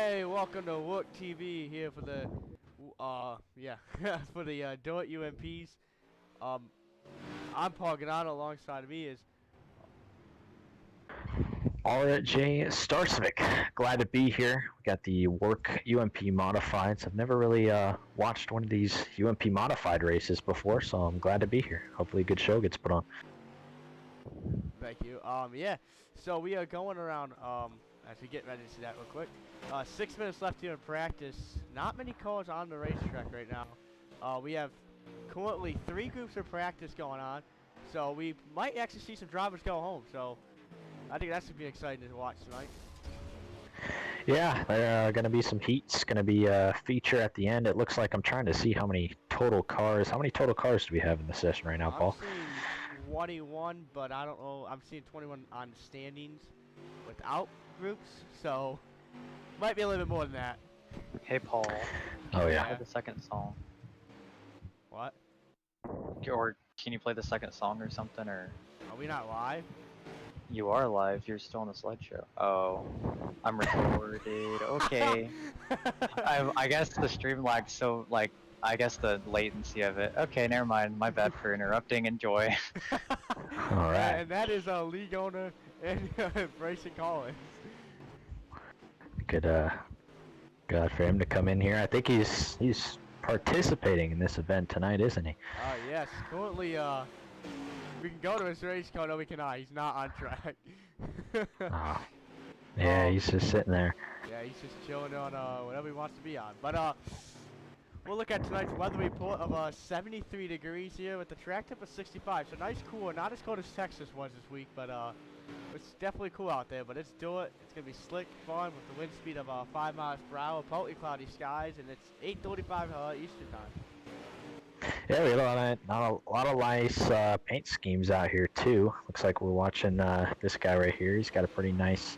Hey, welcome to WORC TV here for the, for the Do It UMPs. Um, I'm Paul Granata. Alongside of me is, Alright, Jay Starsvik. Glad to be here. We got the WORC UMP Modifieds. I've never really watched one of these UMP Modified races before, so I'm glad to be here. Hopefully a good show gets put on. thank you. Yeah. So we are going around. As we get ready to see that real quick. 6 minutes left here in practice. Not many cars on the racetrack right now. We have currently 3 groups of practice going on. So we might actually see some drivers go home. So I think that's gonna be exciting to watch tonight. Yeah, there are going to be some heats. Going to be a feature at the end. It looks like I'm trying to see how many total cars. How many total cars do we have in the session right now, I'm Paul? seeing 21, but I don't know. I'm seeing 21 on standings without groups, so might be a little bit more than that. Hey Paul, Oh can you yeah. play the second song? What? Or can you play the second song or something? Or Are we not live? you are live? You're still on the slideshow. Oh, I'm recorded. Okay. I guess the stream lagged, so like I guess the latency of it. Okay, never mind. My bad for interrupting. Enjoy. All right. And that is league owner and Braison Collins. Good for him to come in here. I think he's participating in this event tonight, isn't he? Yes. Currently, we can go to his race car. No, we cannot. He's not on track. Oh. Yeah, he's just sitting there. Yeah, he's just chilling on whatever he wants to be on. But we'll look at tonight's weather report of 73 degrees here with the track temp of 65. So nice, cool. Not as cold as Texas was this week, but it's definitely cool out there. But let's do it. It's gonna be slick, fun with the wind speed of 5 miles per hour, partly cloudy skies, and it's 8:35 Eastern time. Yeah, we got a lot of nice paint schemes out here too. Looks like we're watching this guy right here. He's got a pretty nice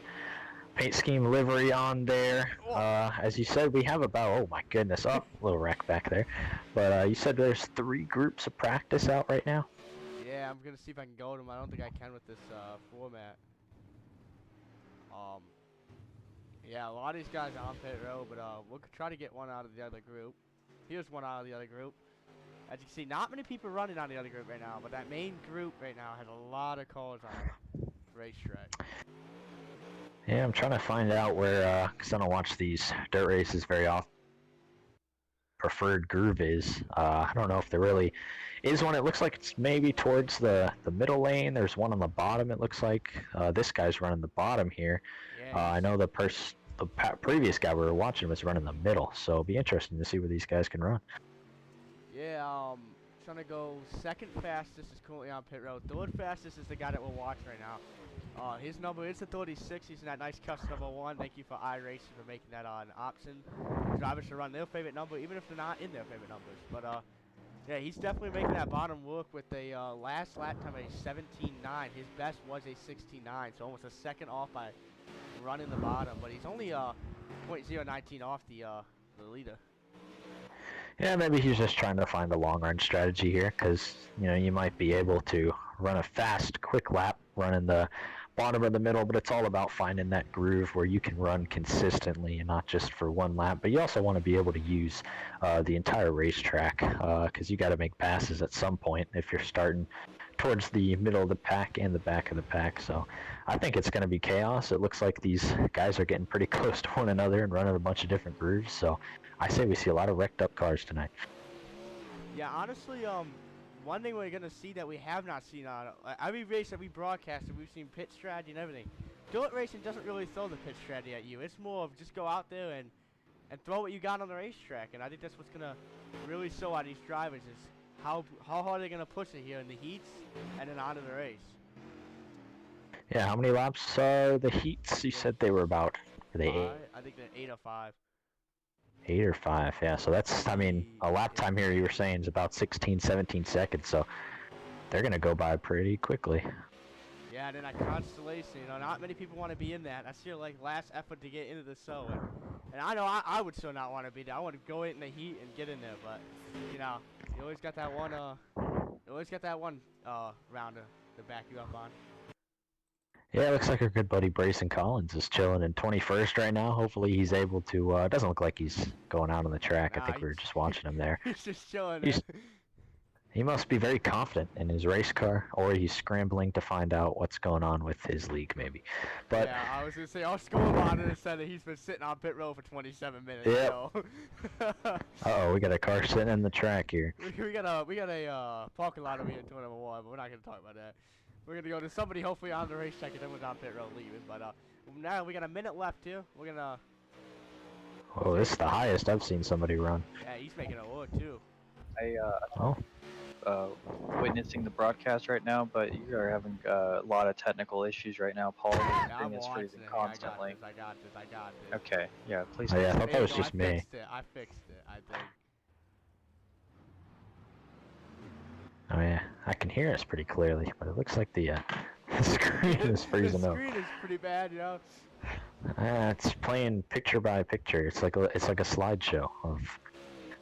paint scheme livery on there. As you said, we have about, oh my goodness, a little wreck back there. But you said there's 3 groups of practice out right now? Yeah, I'm gonna see if I can go to them. I don't think I can with this format. Yeah, a lot of these guys are on pit road, but we'll try to get one out of the other group. Here's one out of the other group. As you can see, not many people running on the other group right now, but that main group right now has a lot of cars on the racetrack. Yeah, I'm trying to find out where, because I don't watch these dirt races very often. Preferred groove is. I don't know if there really is one. It looks like it's maybe towards the middle lane. There's one on the bottom, it looks like. This guy's running the bottom here. Yeah, I know the previous guy we were watching was running the middle, so it'll be interesting to see where these guys can run. yeah, trying to go second fastest is currently on pit road. Third fastest is the guy that we're watching right now. His number is the 36. He's in that nice custom number 1. Thank you for iRacing for making that an option. Drivers should run their favorite number, even if they're not in their favorite numbers. But yeah, he's definitely making that bottom work with a last lap time of a 17.9. His best was a 16.9, so almost a second off by running the bottom. But he's only 0.019 off the leader. Yeah, maybe he's just trying to find a long-run strategy here, because you might be able to run a fast, quick lap running the bottom of the middle, but it's all about finding that groove where you can run consistently and not just for one lap. But you also want to be able to use the entire racetrack, because you got to make passes at some point if you're starting towards the middle of the pack and the back of the pack. So I think it's going to be chaos. It looks like these guys are getting pretty close to one another and running a bunch of different grooves. So I say we see a lot of wrecked up cars tonight. Yeah, honestly, one thing we're gonna see that we have not seen on every race that we broadcasted, we've seen pit strategy and everything. Dirt racing doesn't really throw the pit strategy at you. It's more of just go out there and throw what you got on the racetrack. And I think that's what's gonna really show out these drivers is how hard they're gonna push it here in the heats and then onto the race. Yeah, how many laps are the heats? You said they were about, were they 8? I think they're 8 or 5. 8 or 5, yeah. So that's, I mean, a lap time here you were saying is about 16, 17 seconds. So they're going to go by pretty quickly. Yeah, and then that Constellation, not many people want to be in that. That's your last effort to get into the show. And I know I would still not want to be there. I want to go in the heat and get in there, but you always got that one round to back you up on. Yeah, it looks like our good buddy Braison Collins is chilling in 21st right now. Hopefully he's able to, it doesn't look like he's going out on the track. I Nah, think we were just watching him there. he's just chilling He's, there. he must be very confident in his race car, or he's scrambling to find out what's going on with his league, maybe. But yeah, I was gonna say our score monitor said that he's been sitting on pit road for 27 minutes. Yep. So. uh-oh, we got a car sitting in the track here. we got a parking lot over here in turn number 1, but we're not gonna talk about that. We're gonna go to somebody hopefully on the racetrack and then we're on pit road leaving. But now we got a minute left here. We're gonna. Oh, this is the highest I've seen somebody run. Yeah, he's making a look too. Witnessing the broadcast right now, but you are having a lot of technical issues right now, Paul. Yeah, The I'm thing is watching freezing it. constantly. I got this. Okay, yeah, please. Oh, yeah, I thought that There you was go, just me. I fixed it, I think. Oh yeah, I can hear us pretty clearly, but it looks like the screen is freezing the up. screen is pretty bad, you know. It's playing picture by picture. It's like a slideshow of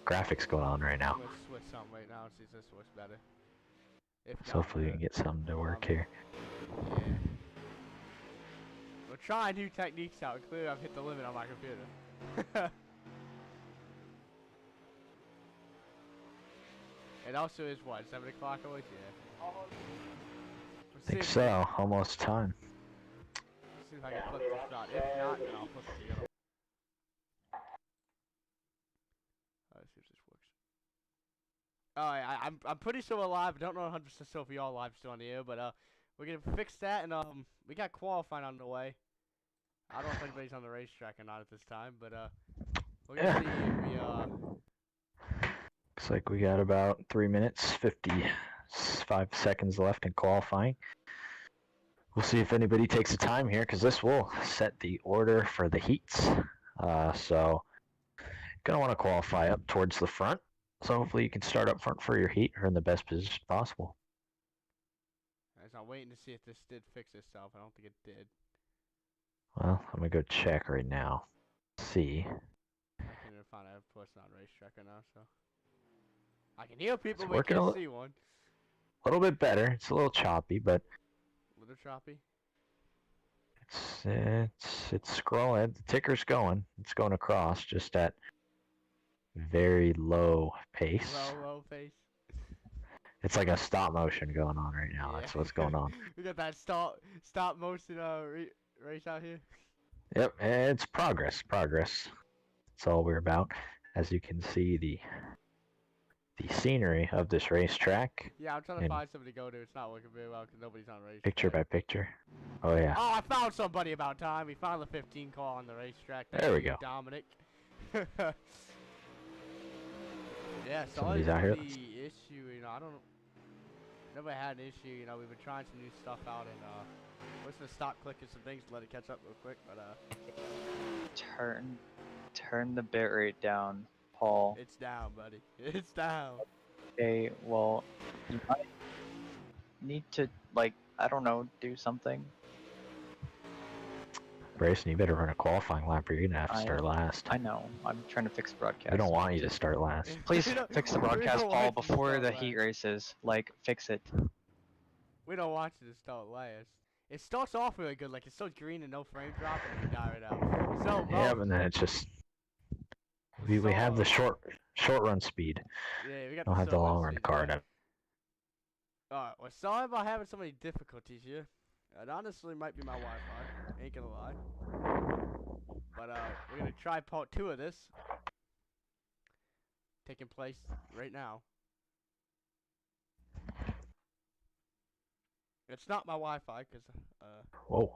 graphics going on right now. I'm gonna switch something right now and see if this works better. If So not, hopefully we can get something to work here. Yeah. We're trying new techniques out. Clearly, I've hit the limit on my computer. It also is what, 7 o'clock always? Yeah. I think so. Almost time. See if I can flip this shot. If not, then I'll flip it the other way. Let's see if this works. I'm pretty sure we're live. I don't know 100% sure if we are live still on the air, but we're gonna fix that and we got qualifying on the way. I don't know if anybody's on the racetrack or not at this time, but we're gonna see if we Looks like we got about 3 minutes, 55 seconds left in qualifying. We'll see if anybody takes the time here, because this will set the order for the heats. So, gonna want to qualify up towards the front. So hopefully you can start up front for your heat or in the best position possible. I'm waiting to see if this did fix itself. I don't think it did. Well, I'm gonna go check right now. See. I can't even find a person on racetrack right now, so. I can hear people, It's but working can't see one. A little bit better. It's a little choppy, but A little choppy. it's scrolling. The ticker's going. It's going across just at very low pace. Low pace. It's like a stop motion going on right now. Yeah. That's what's going on. We got that stop motion race out here. Yep, it's progress. That's all we're about. As you can see, the scenery of this racetrack. Yeah, I'm trying to find somebody to go to. It's not working very well because nobody's on race. Picture by picture. Oh yeah. Oh, I found somebody about time. We found the 15 car on the racetrack. There we go. Dominic. Yeah, so Somebody's out here. the issue, you know, I don't never had an issue, you know, we've been trying some new stuff out and what's the stop clicking some things to let it catch up real quick, but Turn the bitrate down, Paul. it's down, buddy. It's down. Okay, well, you might need to, like, I don't know, do something. Braison, you better run a qualifying lap or you're gonna have to start last. I know. I'm trying to fix the broadcast. We don't want you to start last. Please fix the broadcast, don't Paul, want you to before start the last. heat races. Like, fix it. We don't want you to start last. It starts off really good, like it starts green and no frame drop and you die right out. So, Yeah, but then it's just we have the short run speed. Yeah, we got Don't have the slow long run speed, card. yeah. Alright, well, sorry about having so many difficulties here. It honestly might be my Wi-Fi, ain't gonna lie. But we're gonna try part 2 of this. Taking place right now. It's not my Wi-Fi, cause Whoa.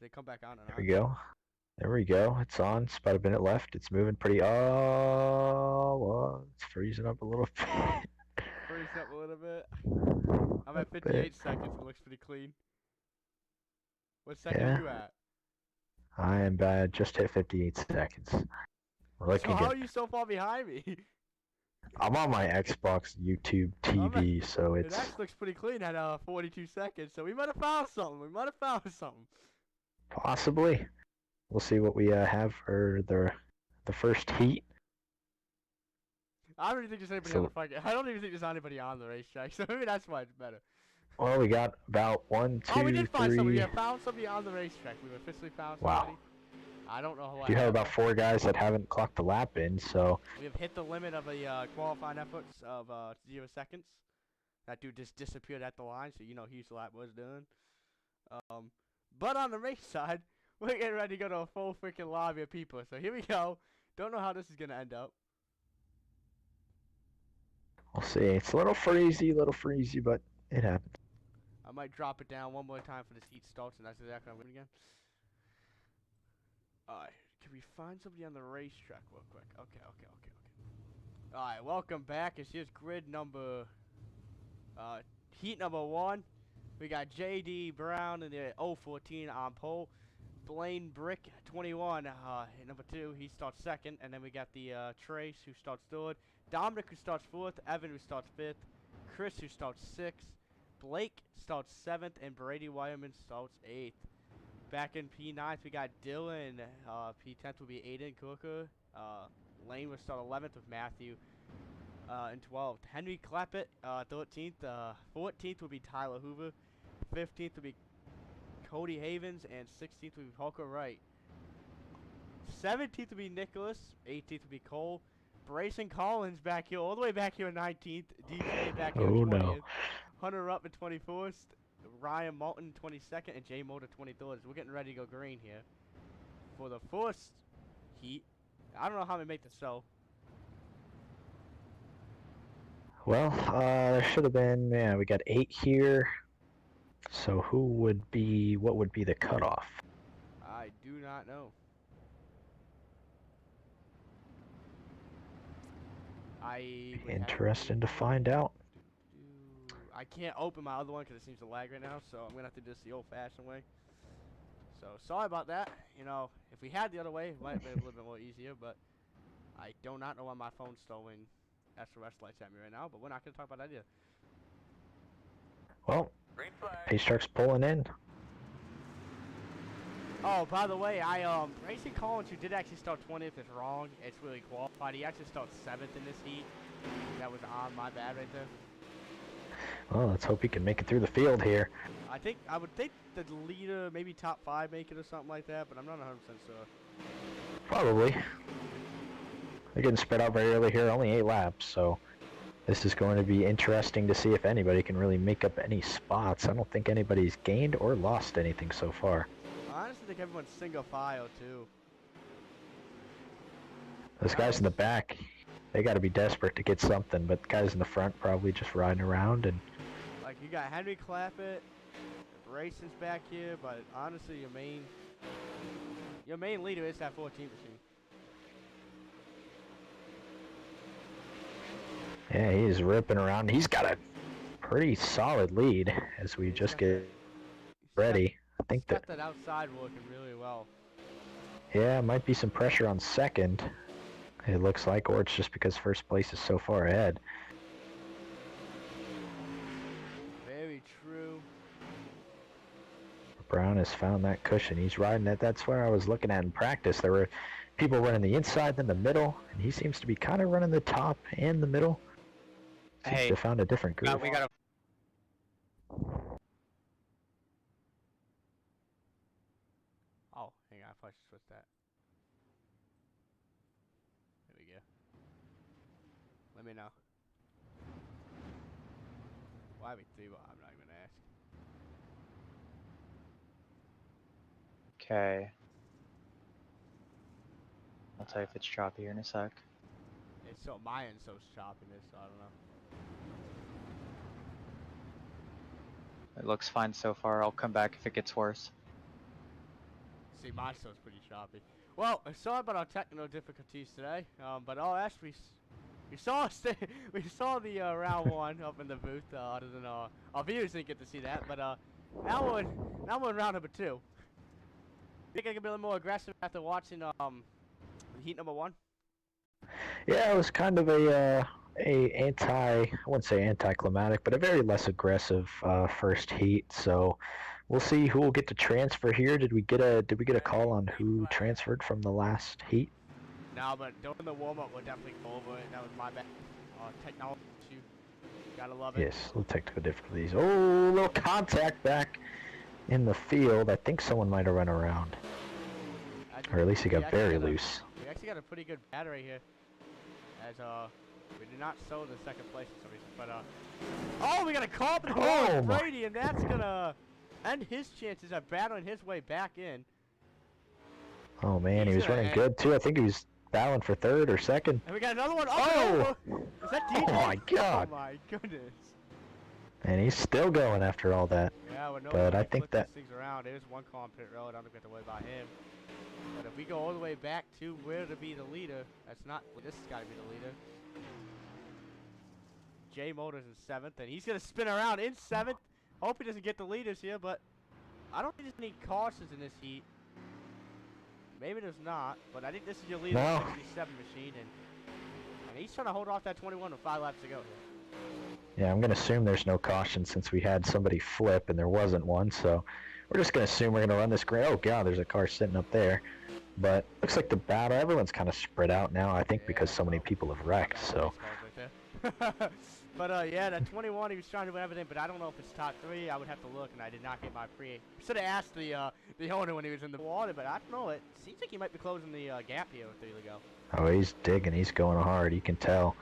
they come back on and There we go. There we go. It's on. It's about a minute left. It's moving pretty. Oh, well, it's freezing up a little bit. Freeze up a little bit. I'm at 58 bit. seconds. It looks pretty clean. What second Yeah. are you at? I am bad. Just hit 58 seconds. We're looking So how good. are you so far behind me? I'm on my Xbox YouTube TV, so It it's actually looks pretty clean at 42 seconds. So we might have found something. possibly. We'll see what we have for the first heat. I don't even think there's anybody on the fucking. I don't even think there's anybody on the racetrack. So maybe that's why it's better. Well, we got about one, two, Oh, we did find somebody. three. We found somebody on the racetrack. We officially found Wow. somebody. I don't know what You have happened. about 4 guys that haven't clocked the lap in, so We have hit the limit of the qualifying efforts of 0 seconds. That dude just disappeared at the line, so you know his lap was done. But on the race side, we're getting ready to go to a full freaking lobby of people. So here we go. Don't know how this is gonna end up. we'll see. It's a little freezy, but it happens. I might drop it down one more time for this heat starts, and that's exactly what I'm doing again. Alright, can we find somebody on the racetrack real quick? Okay. Alright, welcome back. It's just grid number, heat number 1. We got JD Brown in the 014 on pole. Blaine Brick 21 in number 2. He starts second, and then we got the Trace who starts third. Dominic who starts 4th. Evan who starts 5th. Chris who starts 6th. Blake starts 7th, and Brady Wyman starts 8th. Back in P9th, we got Dylan. P10th will be Aiden Cooker. Lane will start 11th with Matthew in 12th. Henry Klappert, 13th. 14th will be Tyler Hoover. 15th will be Cody Havens, and 16th will be Parker Wright. 17th will be Nicholas. 18th will be Cole. Braison Collins back here, all the way back here in 19th. DJ back here in 20th. No. Hunter Rupp in 21st. Ryan Moulton 22nd, and Jay Motor 23rd. So we're getting ready to go green here for the first heat. I don't know how we make this so. Well, there should have been, yeah, we got 8 here. So what would be the cutoff? I do not know. Interesting to find out. I can't open my other one because it seems to lag right now, so I'm going to have to do this the old-fashioned way. So, sorry about that. You know, if we had the other way, it might have been a little bit more easier, but I do not know why my phone's throwing SOS lights at me right now, but we're not going to talk about that either. Well, pace truck's pulling in. Oh, by the way, Braison Collins, who did actually start 20th, is wrong. It's really qualified. He actually starts 7th in this heat. That was on my bad right there. Well, let's hope he can make it through the field here. I would think the leader, maybe top 5 make it or something like that, but I'm not 100% sure. Probably. They're getting spread out very early here, only 8 laps, so this is going to be interesting to see if anybody can really make up any spots. I don't think anybody's gained or lost anything so far. I honestly think everyone's single file, too. Those guys in the back, they got to be desperate to get something, but guys in the front probably just riding around and... Like, you got Henry Klappert, Braison's back here, but honestly, your main leader is that 14 machine. Yeah, he's ripping around. He's got a pretty solid lead as we just get ready. I think Got that outside working really well. Yeah, might be some pressure on second, it looks like, or it's just because first place is so far ahead. Very true. Brown has found that cushion. He's riding it. That's where I was looking at in practice. There were people running the inside, then the middle, and he seems to be kind of running the top and the middle. Seems to have found a different groove. We gotta... Oh, hang on, I probably should switch that. There we go. Let me know. Why we 3? Well, I'm not even gonna ask. Okay. I'll tell you if it's choppy here in a sec. It's so my end's so choppiness, so I don't know. It looks fine so far. I'll come back if it gets worse. See, my stuff's pretty choppy. Well, sorry about our technical difficulties today, but I'll ask we saw we saw the round 1 up in the booth. Other than our viewers didn't get to see that, but now we're in round number 2. Think I can be a little more aggressive after watching heat number 1? Yeah, it was kind of a I wouldn't say anticlimactic, but a very less aggressive first heat. So we'll see who will get to transfer here. Did we get a call on who transferred from the last heat? No, but during the warm-up, we'll definitely go over it. That was my bad. Technology issue. Gotta love it. Yes, little technical difficulties. Oh, little contact back in the field. I think someone might have run around. Or at least he got very loose. We actually got a pretty good battery here. As we did not sow the second place for some reason, but oh, we got a call up in Brady, and that's gonna end his chances of battling his way back in. Oh man, he was running good too. I think he was battling for third or second. And we got another one. Oh! Is that DJ? Oh my god! Oh my goodness. And he's still going after all that. Yeah, well, no, but I think that things around. There's one call on pit road. I don't think we have to worry about him. But if we go all the way back to where to be the leader, that's not. This has got to be the leader. J Motors in 7th, and he's gonna spin around in 7th. Hope he doesn't get the leaders here, but I don't think there's any cautions in this heat. Maybe there's not, but I think this is your leader, 67 machine, and he's trying to hold off that 21 with 5 laps to go here. Yeah, I'm gonna assume there's no caution since we had somebody flip and there wasn't one, so we're just gonna assume we're gonna run this Oh god, there's a car sitting up there. But looks like the battle, everyone's kind of spread out now, I think because so many people have wrecked, so. But yeah, that 21, he was trying to do everything, but I don't know if it's top 3. I would have to look, and I did not get my pre. Should have asked the owner when he was in the water, but I don't know. It seems like he might be closing the gap here with 3 to go. Oh, he's digging. He's going hard. You can tell.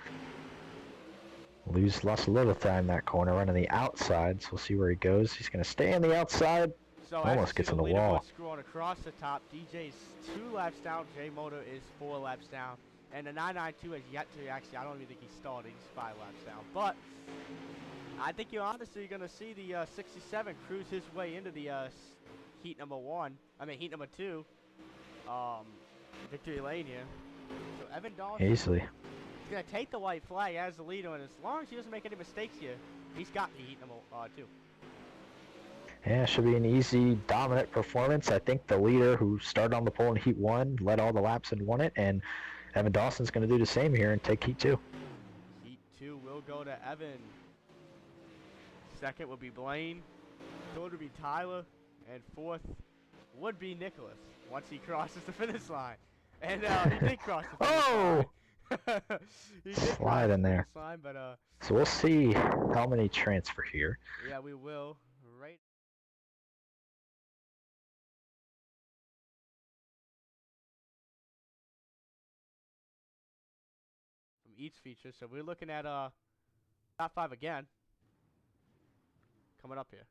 Lost a little time that corner, running the outside, so we'll see where he goes. He's going to stay on the outside. So almost gets on the wall. Scrolling across the top. DJ's 2 laps down. J Motor is 4 laps down. And the 992 has yet to actually, I don't even think he started. He's 5 laps down. But I think you're honestly going to see the 67 cruise his way into the heat number 1. I mean, heat number 2. Victory lane here. So Evan Dawson. Easily. He's going to take the white flag as the leader. And as long as he doesn't make any mistakes here, he's got the heat number 2. Yeah, should be an easy, dominant performance. I think the leader who started on the pole in Heat 1 led all the laps and won it. And Evan Dawson's going to do the same here and take Heat 2. Heat 2 will go to Evan. Second would be Blaine. Third would be Tyler. And 4th would be Nicholas once he crosses the finish line. And he did cross the finish line. He did slide in there. Line, but, so we'll see how many transfer here. Yeah, we will. Right. Each feature, so we're looking at top 5 again coming up here.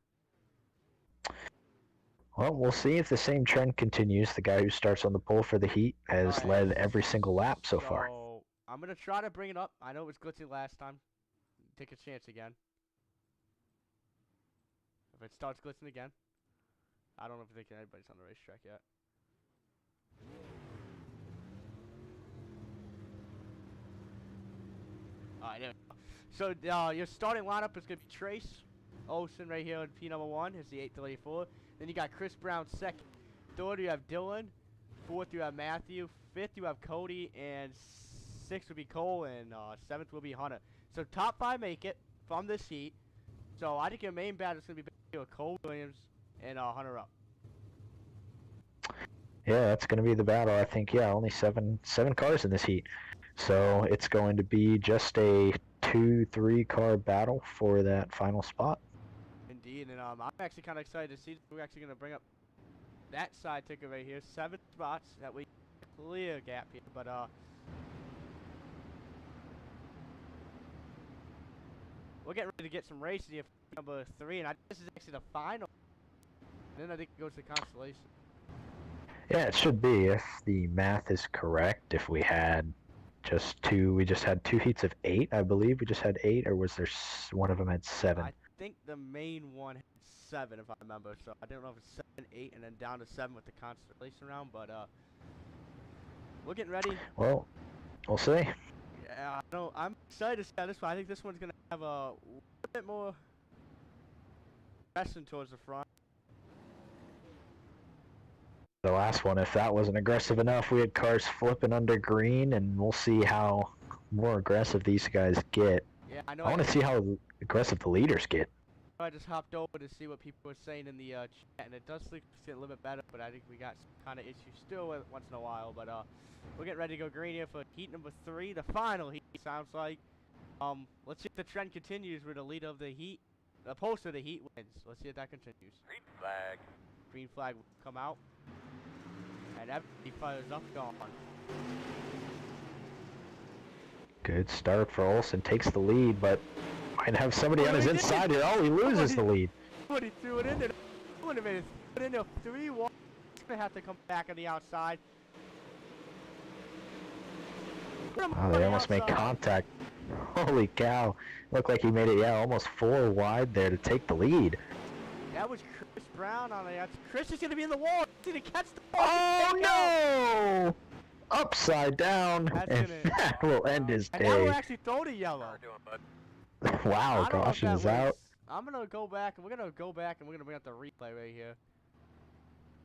Well, we'll see if the same trend continues. The guy who starts on the pole for the heat has led every single lap so far. I'm gonna try to bring it up. I know it was glitchy last time. Take a chance again. If it starts glitching again, I don't know if anybody's on the racetrack yet. Alright, there we go. So your starting lineup is going to be Trace Olsen right here in P number 1. Is the 834. Then you got Chris Brown second. Third you have Dylan. Fourth you have Matthew. Fifth you have Cody. And 6th will be Cole. And 7th will be Hunter. So top 5 make it from this heat. So I think your main battle is going to be with Cole Williams and Hunter up. Yeah, that's going to be the battle. I think, yeah, only seven cars in this heat. So it's going to be just a 2-3 car battle for that final spot. Indeed, and I'm actually kind of excited to see. We're actually going to bring up that side ticker right here. 7 spots that we clear gap here, but we're getting ready to get some racing here for number 3, and this is actually the final. And then I think it goes to Constellation. Yeah, it should be if the math is correct. If we had we just had 2 heats of 8, I believe. We just had 8, or was there one of them had 7? I think the main one had 7, if I remember. So I don't know if it's 7, 8, and then down to 7 with the Constellation round. But we're getting ready. Well, we'll see. Yeah, I'm excited to see how this one. I think this one's gonna have a little bit more pressing towards the front. The last one, if that wasn't aggressive enough, we had cars flipping under green, and we'll see how more aggressive these guys get. Yeah, I know. I want to see how aggressive the leaders get. I just hopped over to see what people were saying in the chat, and it does look a little bit better, but I think we got some kind of issues still once in a while. But we're getting ready to go green here for heat number 3, the final heat, sounds like. Let's see if the trend continues where the lead of the heat, the post of the heat wins. Let's see if that continues. Green flag. Green flag will come out. And everybody fires up, gone. Good start for Olsen. Takes the lead, but might have somebody on his inside here. Oh, he loses the lead. But he threw it in there. Wait a minute. Put in there 3-1. He's going to have to come back on the outside. Oh, they almost made contact. Holy cow. Looked like he made it, yeah, almost 4 wide there to take the lead. That was Chris Brown on the outside. Chris is going to be in the wall. He's going to catch the ball. Oh, no! Upside down. And that will end his And now we're day. actually throwing a yellow. How are doing, bud? Wow, I don't know if caution's that out. was- I'm going to go back, and we're going to go back, and we're going to bring up the replay right here.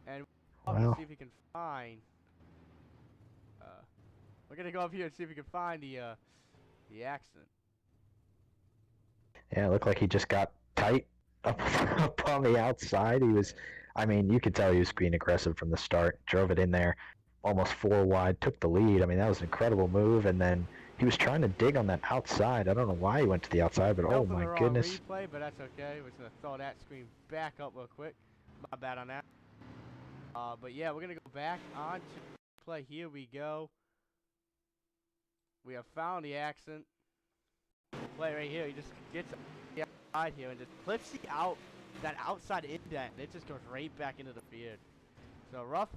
And Wow. see if we can find... we're going to go up here and see if we can find the accident. Yeah, it looked like he just got tight up, up on the outside. He was, I mean, you could tell he was being aggressive from the start. Drove it in there, almost 4 wide, took the lead. I mean, that was an incredible move. And then he was trying to dig on that outside. I don't know why he went to the outside, but oh Open my the wrong goodness. replay, but that's okay. We're just going to throw that screen back up real quick. My bad on that. But yeah, we're going to go back on to play. Here we go. We have found the accident. Play right here. He just gets the outside here and just flips the that outside indent. And it just goes right back into the field. So rough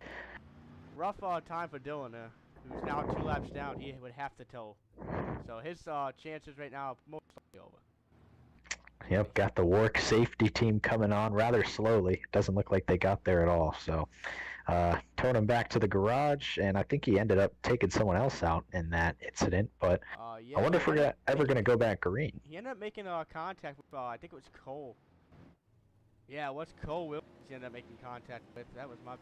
time for Dylan, who's now 2 laps down. He would have to tow. So his chances right now are most likely over. Yep, got the WORC safety team coming on rather slowly. Doesn't look like they got there at all. So, towed him back to the garage, and I think he ended up taking someone else out in that incident. But Yeah, I wonder if we're ever going to go back green. He ended up making contact with, I think it was Cole. Yeah, it was Cole Williams he ended up making contact with. That was my...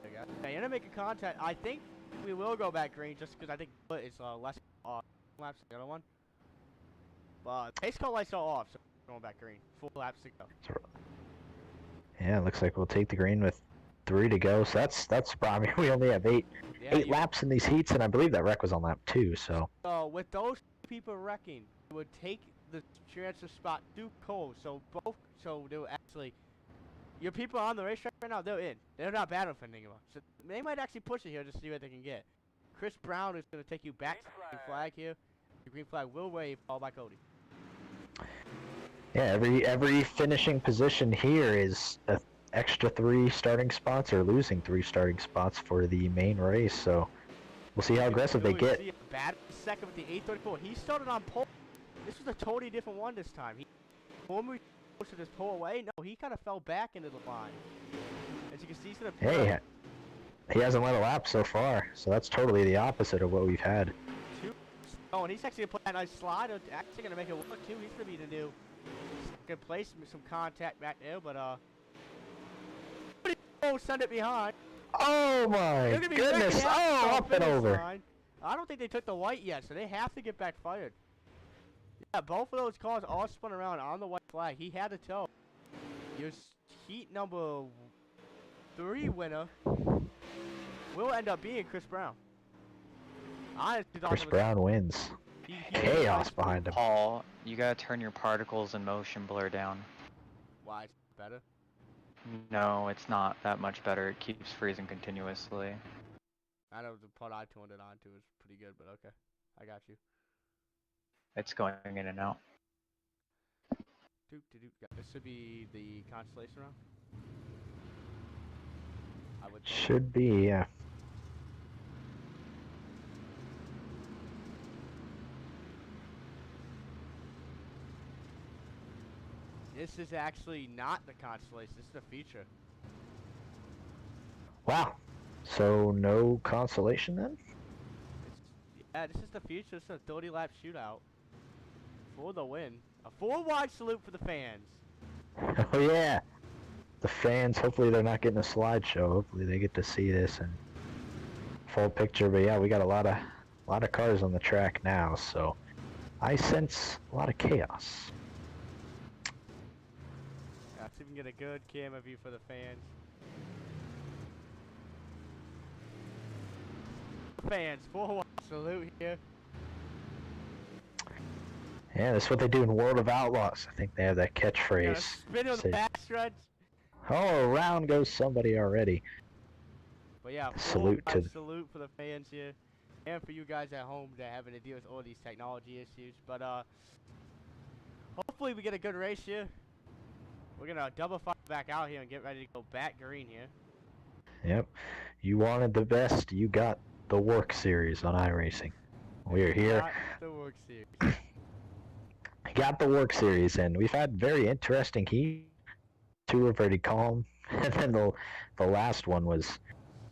Yeah, he ended up making contact. I think we will go back green just because I think it's less laps than the other one. But pace car lights are off, so we're going back green. 4 laps to go. Yeah, it looks like we'll take the green with 3 to go. So that's I mean, we only have 8 laps in these heats, and I believe that wreck was on lap 2. So with those people wrecking, it would take the chance of spot Duke Cole. So they were actually your people on the racetrack right now. They're in. They're not battling for anything. So they might actually push it here to see what they can get. Chris Brown is going to take you back to the green flag here. The green flag will wave, followed by Cody. Yeah, every finishing position here is an extra 3 starting spots or losing 3 starting spots for the main race. So we'll see how aggressive they get. Bad second with the 834. He started on pole. This was a totally different one this time. When we posted his pole away, no, he kind of fell back into the line. As you can see, he's gonna. Hey, he hasn't led a lap so far, so that's totally the opposite of what we've had. Oh, and he's actually gonna put that nice slide. Actually gonna make it work too. He's gonna be the new good place. Some contact back there, but oh, send it behind. Oh my goodness! Oh, up and over. Line. I don't think they took the white yet, so they have to get back fired. Yeah, both of those cars all spun around on the white flag. He had to tow. Your heat number 3 winner will end up being Chris Brown. Honestly, Chris Brown wins. Chaos behind him. Paul, you gotta turn your particles and motion blur down. Why? It's better? No, it's not that much better. It keeps freezing continuously. I know the part I turned it on to is pretty good, but okay. I got you. It's going in and out. This should be the constellation round? I would think. Should be, yeah. This is actually not the constellation. This is the feature. Wow. So no consolation then? Yeah, this is the future. This is a 30-lap shootout for the win. A 4-wide salute for the fans. Oh yeah. The fans, hopefully they're not getting a slideshow. Hopefully they get to see this and full picture. But yeah, we got a lot of cars on the track now, so I sense a lot of chaos. Let's see if we can get a good camera view for the fans. Fans, 4-wide salute here. Yeah, that's what they do in World of Outlaws. I think they have that We got a catchphrase. spin on the Say, backstretch. oh, around goes somebody already. But yeah, Salute to salute for the fans here, and for you guys at home that having to deal with all these technology issues. But hopefully we get a good race here. We're gonna double fire back out here and get ready to go back green here. Yep. You wanted the best, you got the WORC series on iRacing. We're here. Got the WORC series. Got the WORC series, and we've had very interesting heat. Two were pretty calm, and then the last one was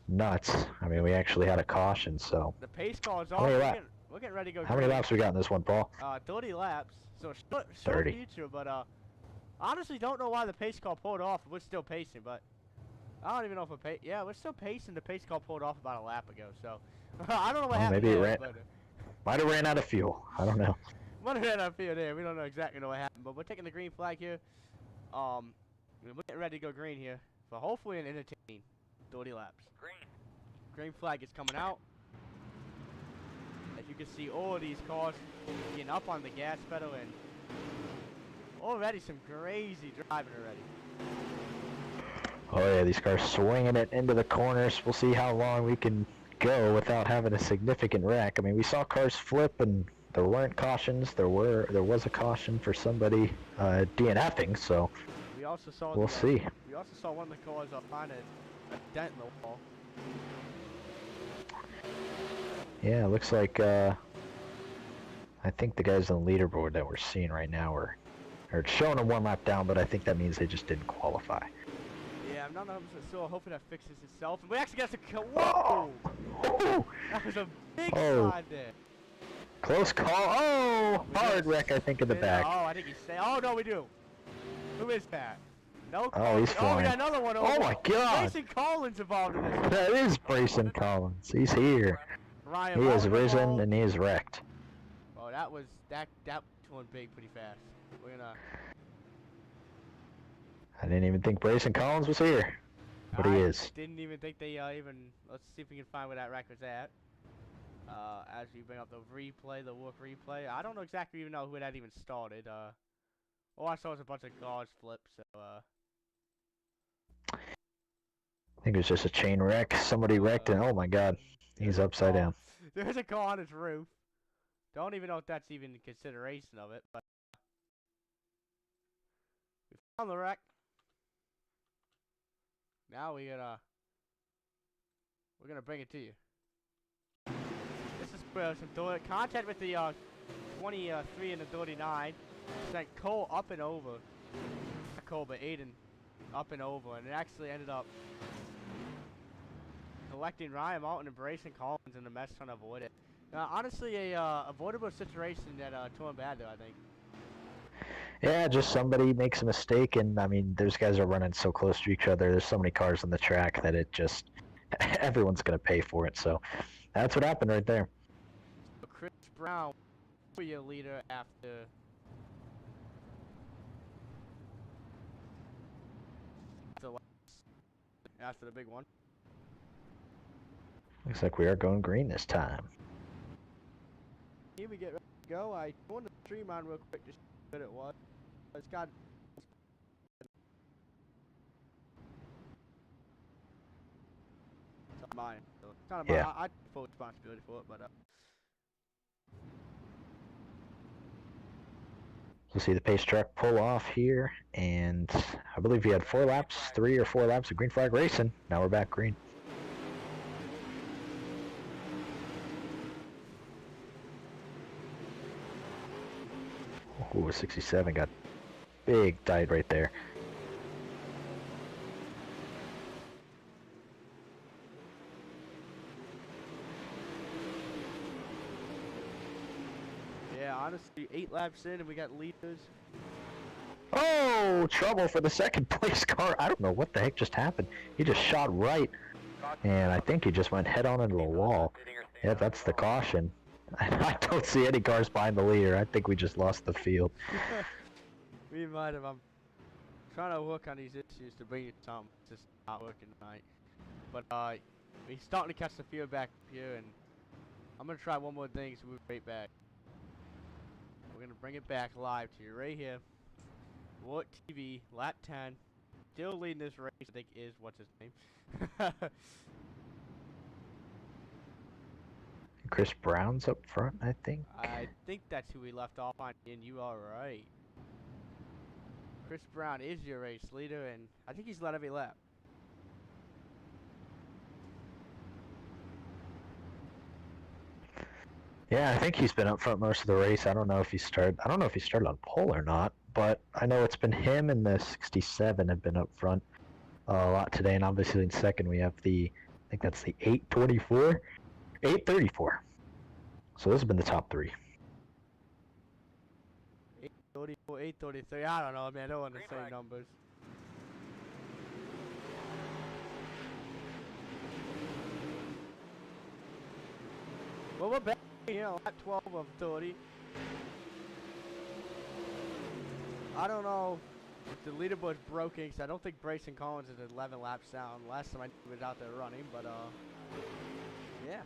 nuts. I mean, we actually had a caution, so. The pace car is How on. many We're getting ready to go How many green. laps we got in this one, Paul? 30 laps. So short 30. future, but honestly don't know why the pace car pulled off. We're still pacing, but I don't even know if we're yeah, we're still pacing. The pace car pulled off about a lap ago, so I don't know what happened. Maybe it there, ran. Might have ran out of fuel. I don't know. Might have ran out of fuel there. We don't know exactly what happened, but we're taking the green flag here. We're getting ready to go green here, so hopefully an entertaining 30 laps. Green flag is coming out. As you can see, all of these cars getting up on the gas pedal, and already some crazy driving already. Oh yeah, these cars swinging it into the corners. We'll see how long we can go without having a significant wreck. I mean, we saw cars flip, and there weren't cautions. There was a caution for somebody DNFing, so We also saw we'll see. We also saw one of the cars find a dent in the wall. Yeah, it looks like I think the guys on the leaderboard that we're seeing right now are it's showing them one lap down, but I think that means they just didn't qualify. Yeah, I'm not 100% sure. Hopefully that fixes itself. And we actually got to whoa! Oh! That was a big Oh. slide there. Close call. Oh! We Hard got wreck, I think, in the back. Oh, I think he's saying. Oh no, we do. Who is that? No. Oh, he's Oh, we flying. got another one over. Oh my God! Braison Collins involved in this. That is Braison Collins. He's here. Ryan He has Martin risen involved. and he is wrecked. Oh, that went big pretty fast. We're gonna. I didn't even think Braison Collins was here. But he is. Didn't even think they even. Let's see if we can find where that record's at. As you bring up the replay, the WORC replay. I don't know exactly even know who that even started. All I saw was a bunch of cars flip. So I think it was just a chain wreck. Somebody wrecked and oh my God, he's upside down. There's a car on his roof. Don't even know if that's even in consideration of it, but we found the wreck. Now we're gonna bring it to you. This is some contact with the 23 and the 39. Sent Cole up and over. Not Cole, but Aiden up and over, and it actually ended up collecting Ryan Martin and Braison Collins in the mess, trying to avoid it. Honestly, a avoidable situation that turned bad, though, I think. Yeah, just somebody makes a mistake, and I mean, those guys are running so close to each other. There's so many cars on the track that it just everyone's gonna pay for it. So that's what happened right there. Chris Brown, your leader after. After the big one. Looks like we are going green this time. Here we get ready to go. I wanted to stream on real quick to see what it was. It's got. It's not mine. So it's kind of Yeah. I take full responsibility for it, but We'll see the pace truck pull off here, and I believe we had 3 or 4 laps of green flag racing. Now we're back green. Ooh, 67 got big tight right there. yeah, honestly, 8 laps in and we got leaders. Oh, trouble for the second place car. I don't know what the heck just happened. He just shot right, and I think he just went head on into the wall. Yeah, that's the caution. I don't see any cars behind the leader. I think we just lost the field. We might have. I'm trying to work on these issues to bring it to something. It's just not working tonight. But we're starting to catch the field back here, and I'm gonna try one more thing so we'll be right back. We're gonna bring it back live to you right here. WORC TV, lap 10. Still leading this race, I think, is what's his name? Chris Brown's up front, I think. I think that's who we left off on, and you are right. Chris Brown is your race leader, and I think he's led every lap. Yeah, I think he's been up front most of the race. I don't know if he started on pole or not, but I know it's been him and the 67 have been up front a lot today, and obviously in second we have I think that's the 824, 834. So this has been the top three. 834, 833. I don't know, man. I don't want to say numbers. Well, we're back here on lap 12 of 30. I don't know if the leaderboard's broken, because I don't think Braison Collins is 11 laps down. Last time I knew he was out there running, but yeah.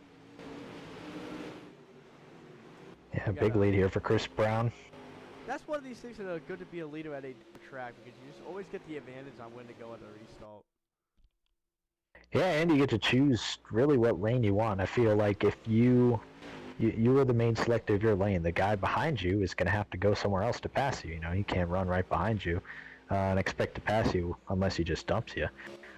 Yeah, big lead here for Chris Brown. That's one of these things that are good to be a leader at a track, because you just always get the advantage on when to go at the restart. Yeah, and you get to choose really what lane you want. I feel like if you are the main selector of your lane, the guy behind you is going to have to go somewhere else to pass you. You know, he can't run right behind you and expect to pass you unless he just dumps you.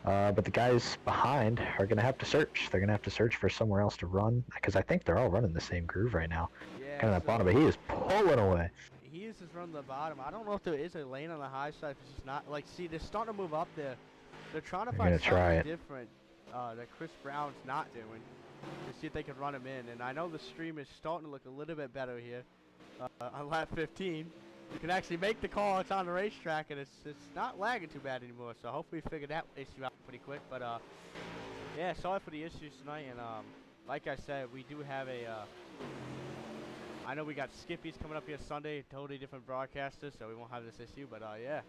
But the guys behind are going to have to search. They're going to have to search for somewhere else to run, because I think they're all running the same groove right now. Yeah, Kind of at bottom, but he is pulling away. He is just running the bottom. I don't know if there is a lane on the high side. It's just not, like, see, they're starting to move up there. They're trying to find something different that Chris Brown's not doing, to see if they can run him in. And I know the stream is starting to look a little bit better here on lap 15. You can actually make the call. It's on the racetrack, and it's not lagging too bad anymore. So hopefully we figure that issue out pretty quick. But yeah, sorry for the issues tonight. And like I said, we do have a I know we got Skippy's coming up here Sunday, totally different broadcasters, so we won't have this issue. But yeah,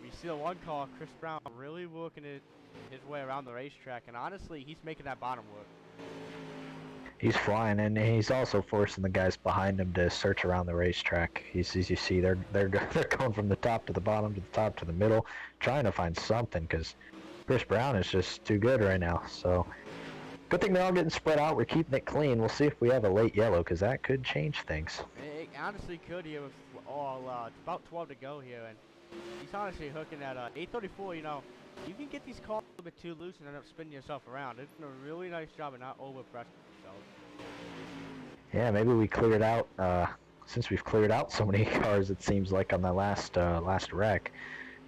you see the one call, Chris Brown really working his way around the racetrack, and honestly, he's making that bottom work. He's flying, and he's also forcing the guys behind him to search around the racetrack. As you see, they're going from the top to the bottom to the top to the middle, trying to find something, because Chris Brown is just too good right now. So good thing they're all getting spread out. We're keeping it clean. We'll see if we have a late yellow, because that could change things. It honestly could here with about 12 to go here, and he's honestly hooking at 834. You know, you can get these calls a little bit too loose and end up spinning yourself around. It's doing a really nice job of not overpressing yourself. Yeah, maybe we cleared out, since we've cleared out so many cars, it seems like on that last wreck,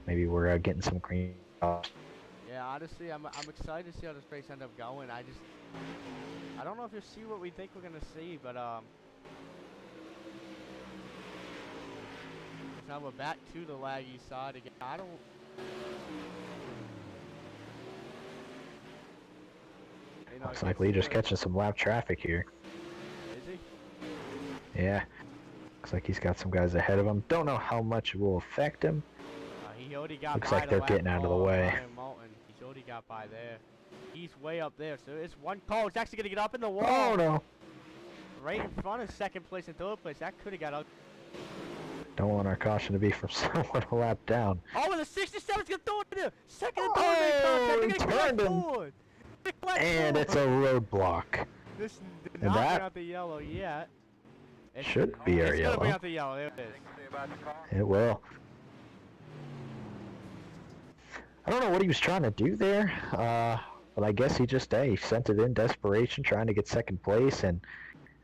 maybe we're getting some green. Yeah, honestly, I'm excited to see how this race ends up going. I don't know if you'll see what we think we're gonna see, but now we're back to the laggy side again. Looks like Lee just catching some lap traffic here. Is he? Yeah. Looks like he's got some guys ahead of him. Don't know how much it will affect him. He already got Looks by like they're getting out of the way. He's already got by there. He's way up there, so it's one call. It's actually gonna get up in the wall. Oh no! Right in front of second place and third place. That could have got out. Don't want our caution to be from someone a lap down. Oh, and the 67's gonna throw it in there. Second and third place contact. They're gonna turned him. And it's a roadblock. This did not bring out the yellow yet. It should be our yellow. It's gonna bring out the yellow. There it is. It will. I don't know what he was trying to do there, but I guess he just he sent it in desperation, trying to get second place, and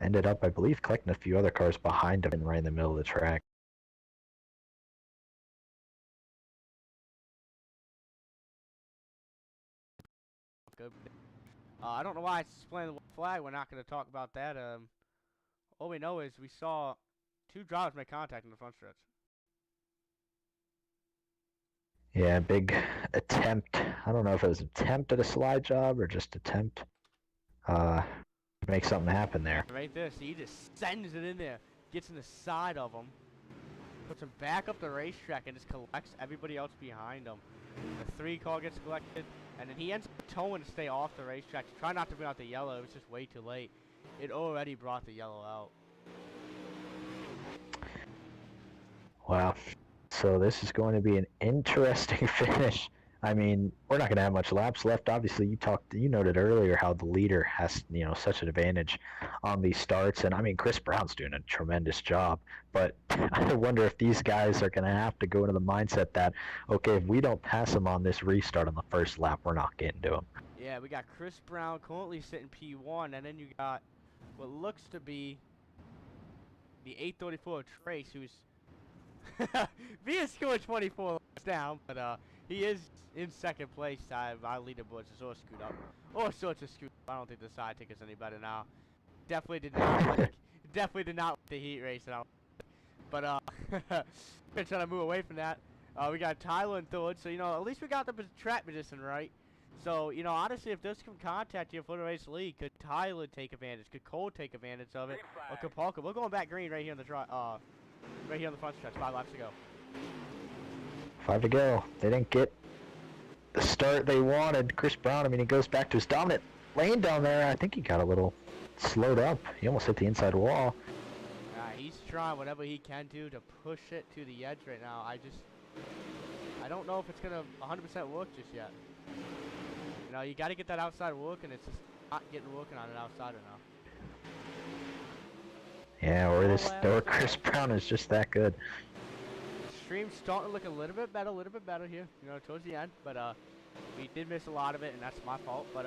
ended up, I believe, collecting a few other cars behind him and right in the middle of the track. Good. I don't know why it's displaying the flag. We're not going to talk about that. All we know is we saw two drivers make contact in the front stretch. Yeah, big attempt. I don't know if it was attempt at a slide job or just attempt to make something happen there. Right there, so he just sends it in there, gets in the side of him, puts him back up the racetrack, and just collects everybody else behind him. The 3 car gets collected, and then he ends up towing to stay off the racetrack. Try not to bring out the yellow. It was just way too late. It already brought the yellow out. Wow. So this is going to be an interesting finish. I mean, we're not going to have much laps left. Obviously, you noted earlier how the leader has, such an advantage on these starts. And I mean, Chris Brown's doing a tremendous job. But I wonder if these guys are going to have to go into the mindset that, okay, if we don't pass him on this restart on the first lap, we're not getting to him. Yeah, we got Chris Brown currently sitting P1, and then you got what looks to be the 834 Trace, who's via score 24 laps down, but he is in second place. Our leaderboard's just all screwed up. All sorts of screwed up. I don't think the side ticker's any better now. Definitely did not like the heat race. But we're trying to move away from that. We got Tyler in third, so at least we got the track position right. So honestly, if there's some contact here for the race lead, could Tyler take advantage? Could Cole take advantage of it? Or could Parker? We're going back green right here on the right here on the front stretch. 5 laps to go. 5 to go. They didn't get the start they wanted. Chris Brown, I mean, he goes back to his dominant lane down there. I think he got a little slowed up. He almost hit the inside wall. He's trying whatever he can do to push it to the edge right now. I don't know if it's gonna 100% work just yet. You got to get that outside work, and it's just not working on it outside enough. Yeah, or Chris Brown is just that good. Stream's starting to look a little bit better here, towards the end. But we did miss a lot of it, and that's my fault. But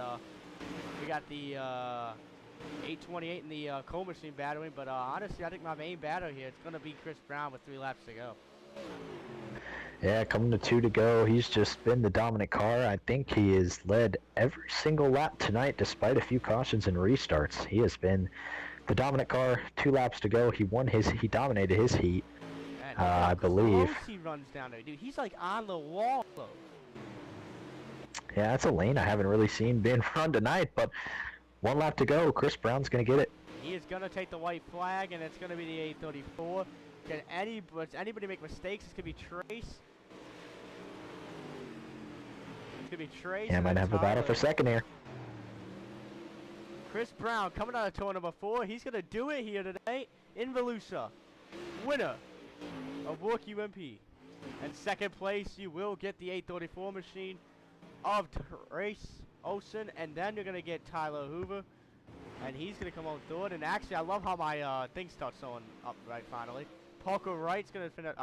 we got the 828 and the coal machine battering. But honestly, I think my main batter here is going to be Chris Brown with 3 laps to go. Yeah, coming to 2 to go. He's just been the dominant car. I think he has led every single lap tonight, despite a few cautions and restarts. He has been the dominant car. 2 laps to go. He dominated his heat. I believe. Close he runs down there, dude. He's like on the wall, though. Yeah, that's a lane I haven't really seen being run tonight, but 1 lap to go. Chris Brown's going to get it. He is going to take the white flag, and it's going to be the 834. Can anybody make mistakes? This could be Trace. It could be Trace. Yeah, might have the battle for second here. Chris Brown coming out of turn number 4. He's going to do it here today in Volusia. Winner of WORC UMP. And second place, you will get the 834 machine of Trace Olsen. And then you're going to get Tyler Hoover. And he's going to come on third. And actually, I love how my thing starts showing up right finally. Parker Wright's going to finish,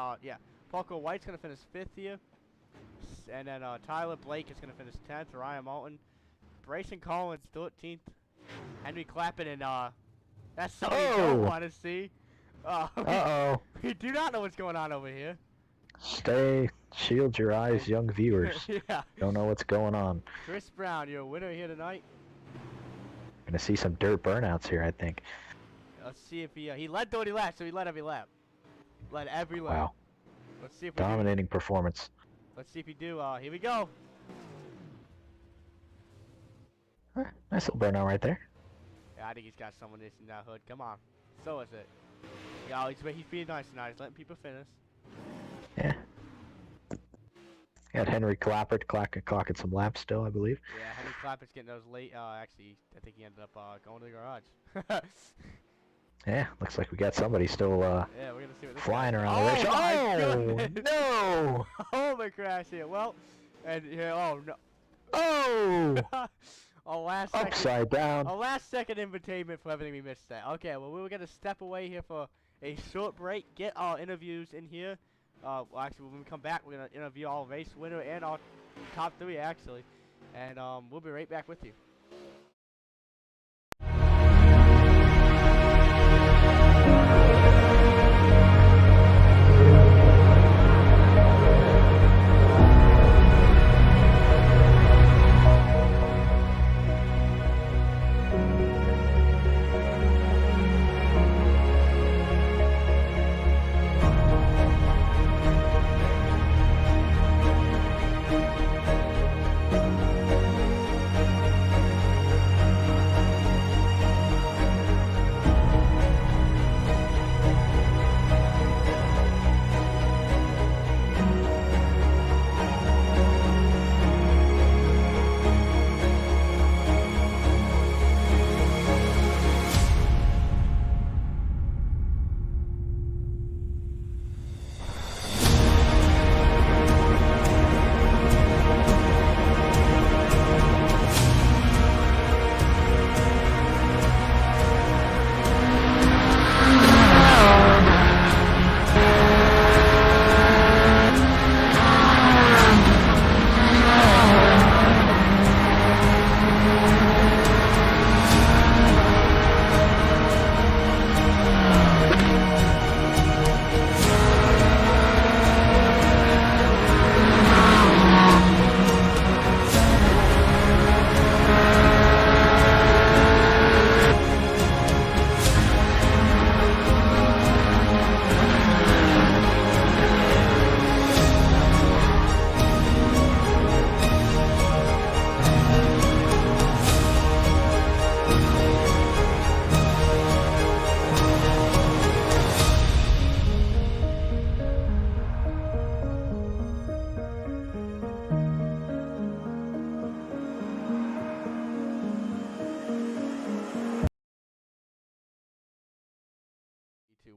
Parker White's going to finish 5th here. And then Tyler Blake is going to finish 10th. Ryan Moulton. Braison Collins 13th. Henry Klappert, and that's something you don't want to see. Uh-oh. We do not know what's going on over here. Shield your eyes, young viewers. Yeah. Don't know what's going on. Chris Brown, you're a winner here tonight. Gonna see some dirt burnouts here, I think. Let's see if he led 30 laps, so he led every lap. Led every lap. Wow. Let's see if we dominating performance. Let's see if we do. Here we go. Nice little burnout right there. Yeah, I think he's got someone in that hood. Come on. So is it. Yeah, he's being nice tonight. He's letting people finish. Yeah. Got Henry Klappert clocking some laps still, I believe. Yeah, Henry Klappert's getting those late. Actually, I think he ended up going to the garage. Yeah, looks like we got somebody still yeah, we're gonna see what this flying is. around the race. Oh, no! Oh, my crash here. Well, and here, oh no. Oh! A last Upside down. A last second invitation for everything we missed there. Okay, well, we were gonna step away here for a short break, get our interviews in here. Well, actually, when we come back, we're gonna interview our race winner and our top 3 actually, and we'll be right back with you.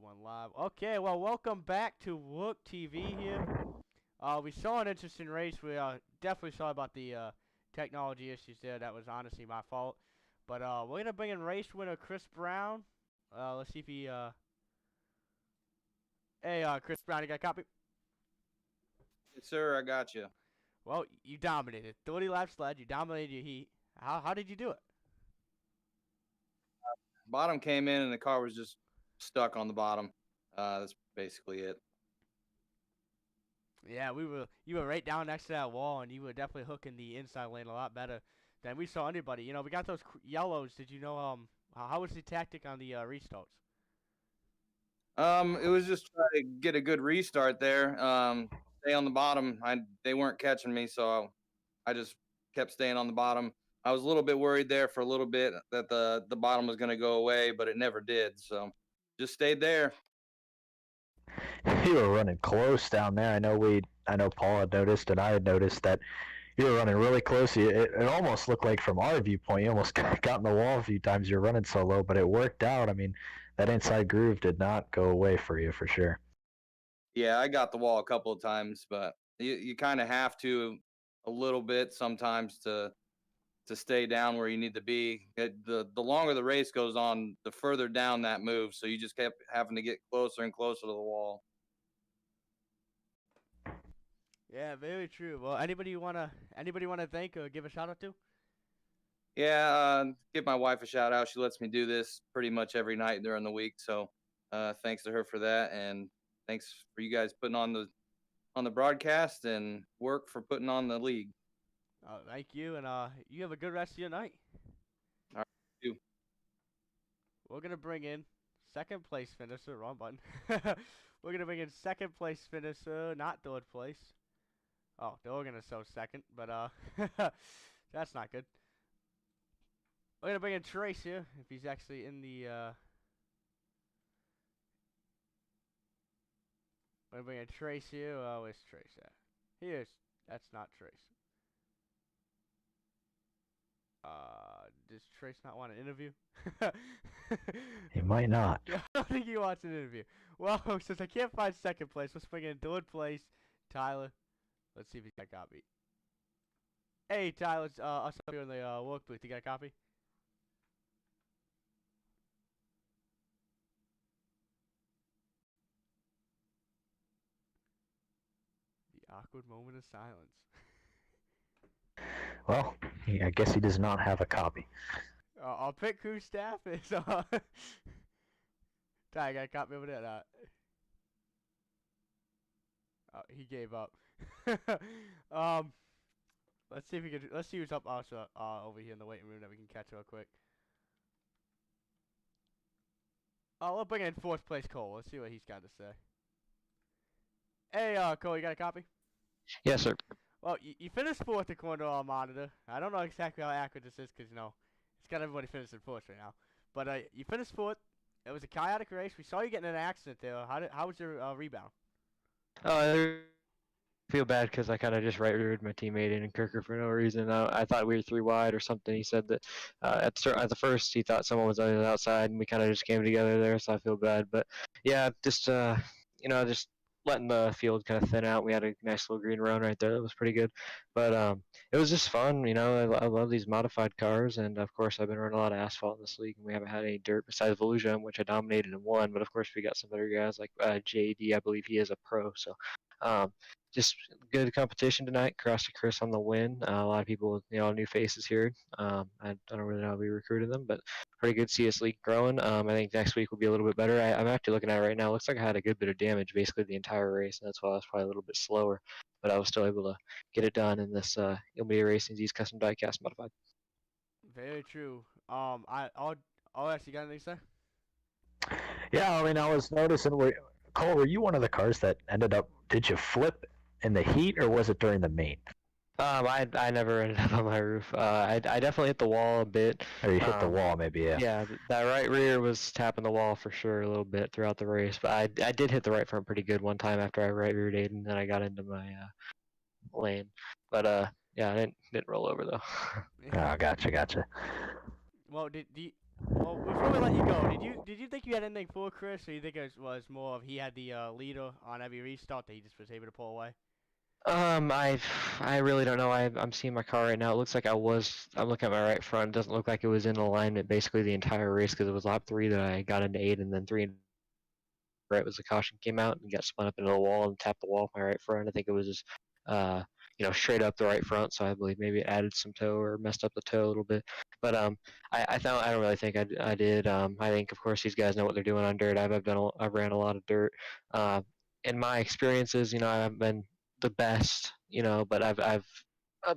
one live. Okay, well, welcome back to WORC TV here. We saw an interesting race. We definitely saw about the technology issues there. That was honestly my fault. But we're gonna bring in race winner Chris Brown. Let's see if he. Hey, Chris Brown, you got a copy? Yes, sir. I got you. Well, you dominated. 30 lap sled. You dominated your heat. How did you do it? Bottom came in and the car was just stuck on the bottom. That's basically it. Yeah, you were right down next to that wall, and you were definitely hooking the inside lane a lot better than we saw anybody. You know, we got those yellows. Did you know how was the tactic on the restarts? It was just trying to get a good restart there. Stay on the bottom. They weren't catching me, so I just kept staying on the bottom. I was a little bit worried there for a little bit that the bottom was going to go away, but it never did. So just stayed there. You were running close down there. I know Paul had noticed, and I had noticed that you were running really close. It almost looked like from our viewpoint, you almost got in the wall a few times. You're running so low, but it worked out. I mean, that inside groove did not go away for you for sure. Yeah, I got the wall a couple of times, but you kind of have to a little bit sometimes to stay down where you need to be. The longer the race goes on, the further down that moves. So you just kept having to get closer and closer to the wall. Yeah, very true. Well, anybody wanna thank or give a shout out to? Yeah, give my wife a shout out. She lets me do this pretty much every night during the week. So thanks to her for that, and thanks for you guys putting on the broadcast, and WORC for putting on the league. Thank you, and you have a good rest of your night. All right, you. We're gonna bring in second place finisher. Wrong button. We're gonna bring in second place finisher, not third place. Oh, they're gonna show second, but that's not good. We're gonna bring in Trace here, if he's actually in the we're gonna bring in Trace here. Oh, where's Trace at? Here's that's not Trace. Does Trace not want an interview? He might not. I don't think he wants an interview. Well, since I can't find second place, let's bring in third place, Tyler. Let's see if he's got a copy. Hey, Tyler, us up here in the work booth. You got a copy? The awkward moment of silence. Well, I guess he does not have a copy. Our pit crew staff is Ty, got a copy over there. He gave up. Let's see if we can. Let's see who's up also over here in the waiting room that we can catch real quick. Oh, we'll bring in fourth place Cole. Let's see what he's got to say. Hey, Cole, you got a copy? Yes, sir. Well, you finished fourth according to our monitor. I don't know exactly how accurate this is because, you know, it's got everybody finishing fourth right now. But you finished fourth. It was a chaotic race. We saw you getting in an accident there. How was your rebound? I feel bad because I kind of just right-reared my teammate in Kirker for no reason. I thought we were 3 wide or something. He said that at the first he thought someone was on the outside, and we kind of just came together there, so I feel bad. But yeah, just just letting the field kind of thin out. We had a nice little green run right there. That was pretty good. But it was just fun. You know, I love these modified cars, and of course I've been running a lot of asphalt in this league, and we haven't had any dirt besides Volusia, which I dominated and won. But of course we got some better guys like JD. I believe he is a pro. So just good competition tonight. Cross to Chris on the win. A lot of people, new faces here. I don't really know how we recruited them, but pretty good CS League growing. I think next week will be a little bit better. I'm actually looking at it right now. It looks like I had a good bit of damage basically the entire race, and that's why I was probably a little bit slower. But I was still able to get it done in this Ilmedia Racing Z's Custom Diecast Modified. Very true. I'll actually got anything to say? Yeah, I mean, I was noticing. Cole, were you one of the cars that ended up? Did you flip in the heat, or was it during the main? I never ended up on my roof. I definitely hit the wall a bit. Or you hit the wall, maybe, yeah. Yeah, that right rear was tapping the wall for sure a little bit throughout the race. But I did hit the right front pretty good one time after I right reared Aiden, and then I got into my lane. But yeah, I didn't roll over though. Oh, gotcha. Well, Well, before we let you go, did you think you had anything for Chris, or you think it was more of he had the leader on every restart that he just was able to pull away? I really don't know. I'm seeing my car right now. It looks like I'm looking at my right front. It doesn't look like it was in alignment basically the entire race because it was lap 3 that I got into 8 and then 3 and right was the caution came out and got spun up into the wall and tapped the wall of my right front. I think it was just, straight up the right front. So I believe maybe it added some toe or messed up the toe a little bit. But I don't really think I did. I think of course these guys know what they're doing on dirt. I've ran a lot of dirt. In my experiences, I haven't been the best, but I've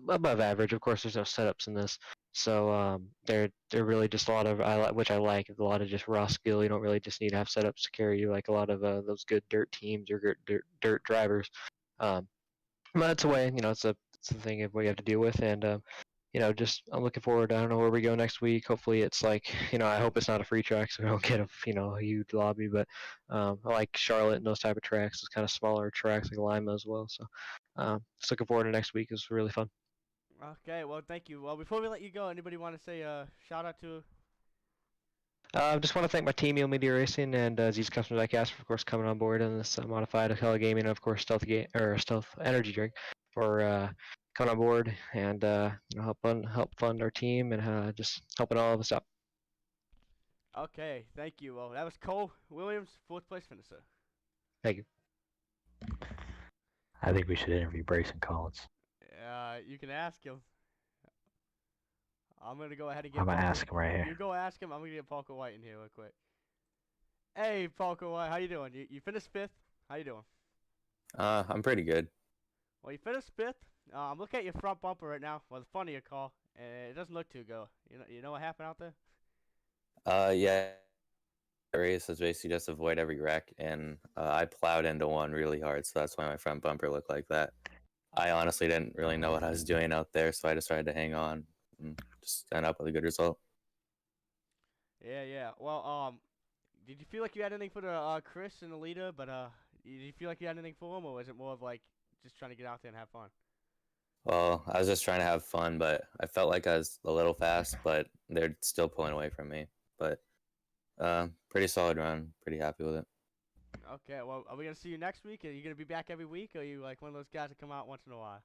above average. Of course, there's no setups in this. So they're really just a lot of which I like a lot of just raw skill. You don't really just need to have setups to carry you like a lot of those good dirt teams or dirt drivers. Um, but it's a way, it's a thing of what you have to deal with, and just I'm looking forward. I don't know where we go next week. Hopefully, it's like I hope it's not a free track, so we don't get a huge lobby. But I like Charlotte and those type of tracks. It's kind of smaller tracks like Lima as well. So just looking forward to next week. It's really fun. Okay, well, thank you. Well, before we let you go, anybody want to say shout out to? Just want to thank my team, Eel Media Racing, and Z's Custom Diecast, for of course, coming on board in this modified Hella Gaming, and of course, Stealth Energy Drink for coming on board and help fund our team and just helping all of us out. Okay, thank you. Well, that was Cole Williams, 4th place finisher. Thank you. I think we should interview Braison Collins. You can ask him. I'm gonna go ahead and get. I'm gonna ask him right here. You go ask him. I'm gonna get Parker White in here real quick. Hey, Parker White, how you doing? You finished 5th. How you doing? I'm pretty good. Well, you finished 5th. I'm looking at your front bumper right now. Well, the front of your car, and it doesn't look too good. You know what happened out there? Yeah, the race was basically just avoid every wreck, and I plowed into one really hard, so that's why my front bumper looked like that. I honestly didn't really know what I was doing out there, so I just tried to hang on and just end up with a good result. Yeah. Well, did you feel like you had anything for the Chris and the leader? But did you feel like you had anything for him, or was it more of like just trying to get out there and have fun? Well, I was just trying to have fun, but I felt like I was a little fast, but they're still pulling away from me. But pretty solid run. Pretty happy with it. Okay, well, are we gonna see you next week? Are you gonna be back every week, or are you like one of those guys that come out once in a while?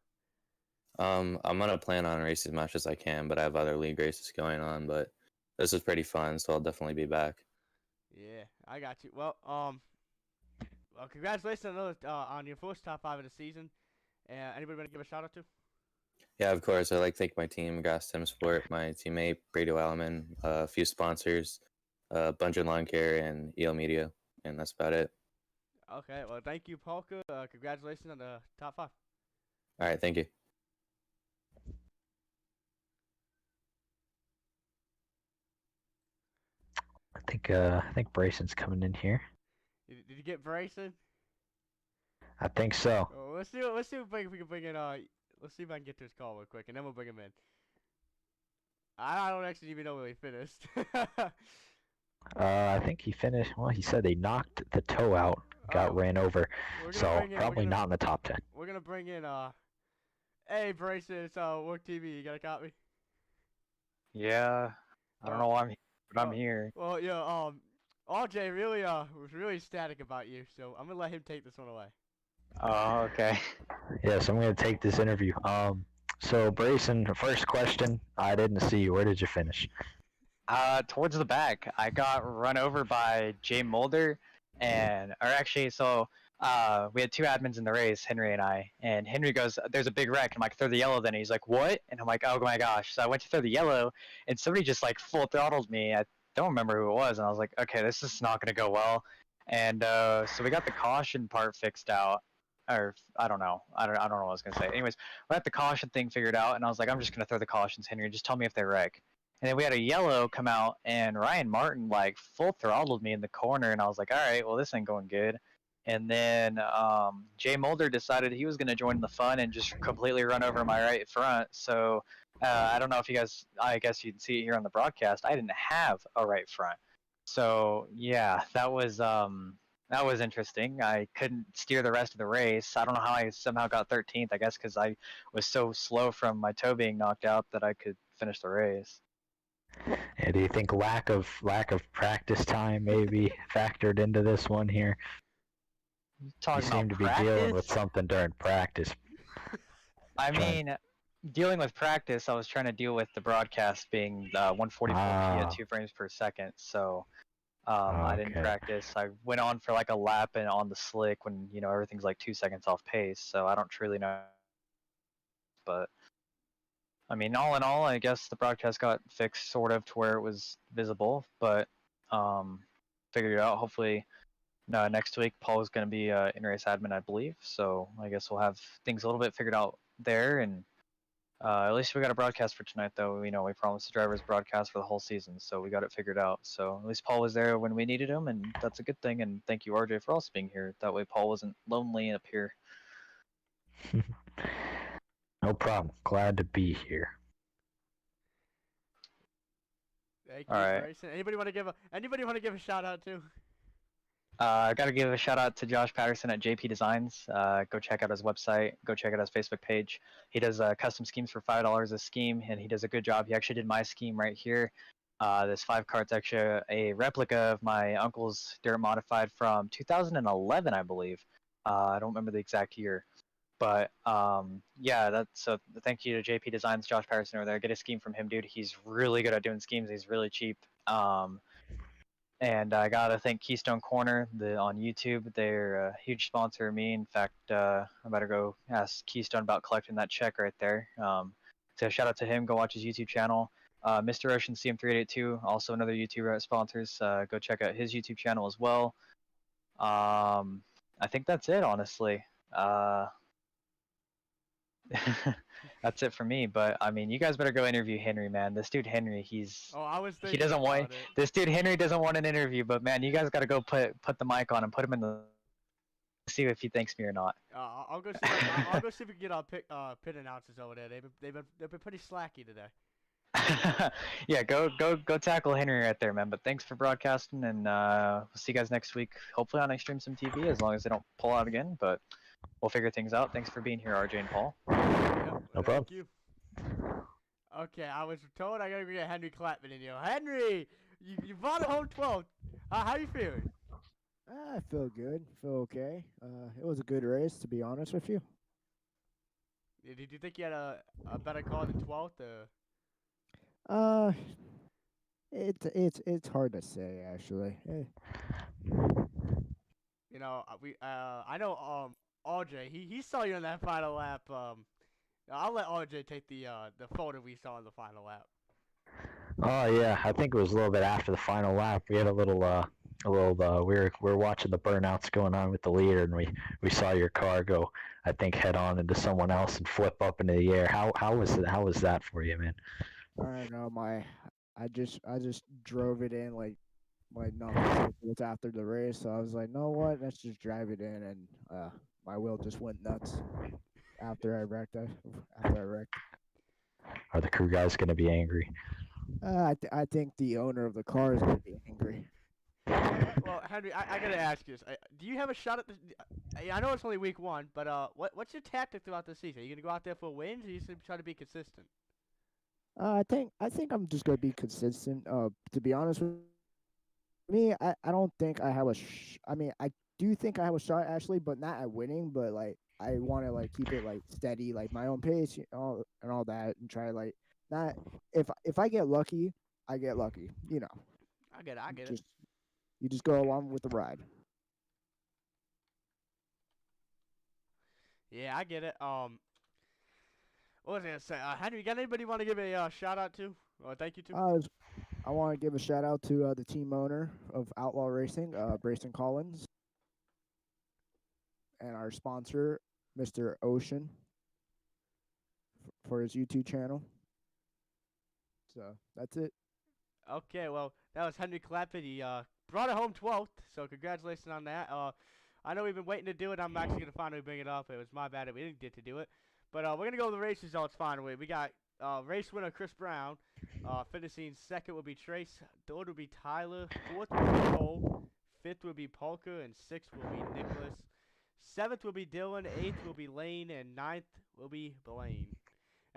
I'm gonna plan on racing as much as I can, but I have other league races going on. But this is pretty fun, so I'll definitely be back. Yeah, I got you. Well, congratulations on your first top 5 of the season. Anybody want to give a shout out to? Yeah, of course. I'd like to thank my team, Grass Tim Sport, my teammate, Brady Wellman, a few sponsors, Bunch of Lawn Care, and EL Media, and that's about it. Okay, well, thank you, Parker. Congratulations on the top 5. All right, thank you. I think Braison's coming in here. Did you get Braison? I think so. Oh, let's see if we can bring in. Let's see if I can get to his call real quick, and then we'll bring him in. I don't actually even know where he finished. I think he finished. Well, he said they knocked the toe out, got ran over, so probably not in the top 10. We're gonna bring in. Hey, Braison, it's WORC TV. You got a copy? Yeah, I don't know why I'm here. Well, yeah. RJ really was really ecstatic about you, so I'm gonna let him take this one away. Oh, okay. Yes, I'm gonna take this interview. So Braison, first question. I didn't see you. Where did you finish? Towards the back, I got run over by Jay Mulder, we had 2 admins in the race, Henry and I, and Henry goes, "There's a big wreck." I'm like, "Throw the yellow then." He's like, "What?" And I'm like, "Oh my gosh." So I went to throw the yellow, and somebody just like full throttled me. I don't remember who it was, and I was like, "Okay, this is not gonna go well." And so we got the caution part fixed out, or I don't know what I was gonna say. Anyways, we got the caution thing figured out, and I was like, "I'm just gonna throw the cautions, Henry. Just tell me if they wreck." And then we had a yellow come out, and Ryan Martin like full throttled me in the corner, and I was like, "All right, well this ain't going good." And then Jay Mulder decided he was going to join the fun and just completely run over my right front. So I don't know if you guys, I guess you can see it here on the broadcast, I didn't have a right front. So yeah, that was interesting. I couldn't steer the rest of the race. I don't know how I somehow got 13th. I guess because I was so slow from my toe being knocked out that I could finish the race. Yeah, do you think lack of practice time maybe factored into this one here? You Talking seem about to be dealing with practice? something during practice. I Trying- mean, dealing with practice, I was trying to deal with the broadcast being 144p at Ah, 2 frames per second. So I didn't okay. practice. I went on for like a lap and on the slick when everything's like 2 seconds off pace. So I don't truly know. But I mean, all in all, I guess the broadcast got fixed sort of to where it was visible. But figured it out. Hopefully, next week Paul is going to be in-race admin, I believe. So I guess we'll have things a little bit figured out there. And at least we got a broadcast for tonight, though. We promised the drivers broadcast for the whole season, so we got it figured out. So at least Paul was there when we needed him, and that's a good thing. And thank you, RJ, for also being here. That way, Paul wasn't lonely up here. No problem. Glad to be here. Thank you, All right. Braison. Anybody want to give a shout out to? I got to give a shout out to Josh Patterson at JP Designs. Go check out his website. Go check out his Facebook page. He does custom schemes for $5 a scheme, and he does a good job. He actually did my scheme right here. This 5-cart's actually a replica of my uncle's dirt modified from 2011, I believe. I don't remember the exact year. But yeah, so thank you to JP Designs, Josh Patterson over there. Get a scheme from him, dude. He's really good at doing schemes. He's really cheap. And I gotta thank Keystone Corner on YouTube. They're a huge sponsor of me. In fact, I better go ask Keystone about collecting that check right there. So shout out to him. Go watch his YouTube channel. Mr. Ocean CM382, also another YouTuber that sponsors. Go check out his YouTube channel as well. I think that's it, honestly. That's it for me. But I mean, you guys better go interview Henry, man. This dude Henry, Oh, I was thinking he doesn't want about it. this dude Henry doesn't want an interview. But man, you guys got to go put the mic on and put him in the see if he thanks me or not. I'll go see. I'll go see if we can get our pit announcers over there. They've been pretty slacky today. Yeah, go tackle Henry right there, man. But thanks for broadcasting, and we'll see you guys next week. Hopefully on Extreme Sim TV, as long as they don't pull out again. But we'll figure things out. Thanks for being here, RJ and Paul. Yep, No thank problem. you. Okay, I was told I gotta go get Henry Klappert in here. Henry, you brought it home 12th. How you feeling? I feel good. Feel okay. It was a good race, to be honest with you. Did you think you had a better car than 12th? It's hard to say actually. I know RJ. He saw you in that final lap. I'll let RJ take the photo we saw in the final lap. Oh yeah, I think it was a little bit after the final lap. We had a little we were watching the burnouts going on with the leader, and we saw your car go, I think, head on into someone else and flip up into the air. How was that for you, man? I don't know. I just drove it in like nothing was after the race. So I was like, no, what? Let's just drive it in, and my wheel just went nuts after I wrecked. Are the crew guys going to be angry? I think the owner of the car is gonna be angry. Well, Henry, I gotta ask you this. Do you have a shot at the? I know it's only week 1, but what's your tactic throughout the season? Are you gonna go out there for wins, or are you gonna try to be consistent? I think I'm just gonna be consistent. To be honest with me, I don't think I have I mean, I do think I have a shot actually, but not at winning. But like, I want to like keep it like steady, like my own pace, and all that, and try like not if I get lucky, I get lucky. I get it. You just go along with the ride. Yeah, I get it. What was I gonna say? Henry, you got anybody you want to give a shout out to? Or thank you to? I want to give a shout out to the team owner of Outlaw Racing, Braison Collins, and our sponsor, Mr. Ocean, for his YouTube channel. So that's it. Okay, well, that was Henry Klappert. He brought it home 12th, so congratulations on that. I know we've been waiting to do it. I'm actually going to finally bring it up. It was my bad that we didn't get to do it. But we're going to go with the race results finally. We got race winner Chris Brown. Finishing second will be Trace. Third will be Tyler. Fourth will be Cole. Fifth will be Polka. And sixth will be Nicholas. Seventh will be Dylan. Eighth will be Lane. And ninth will be Blaine.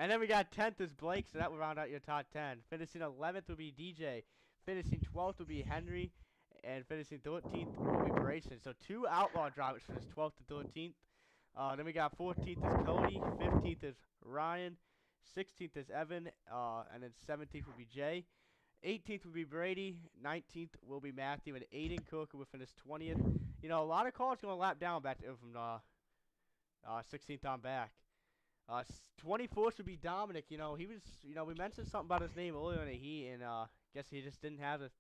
And then we got 10th is Blake, so that will round out your top 10. Finishing 11th will be DJ. Finishing 12th will be Henry. And finishing 13th will be Braison. So 2 outlaw drivers for this 12th to 13th. Then we got 14th is Cody. 15th is Ryan. 16th is Evan. And then 17th will be Jay. 18th will be Brady. 19th will be Matthew. And Aiden Cook will finish 20th. You know, a lot of cars going to lap down back to, from 16th on back. 24th would be Dominic. You know, he was, you know, we mentioned something about his name earlier in the heat, and guess he just didn't have the,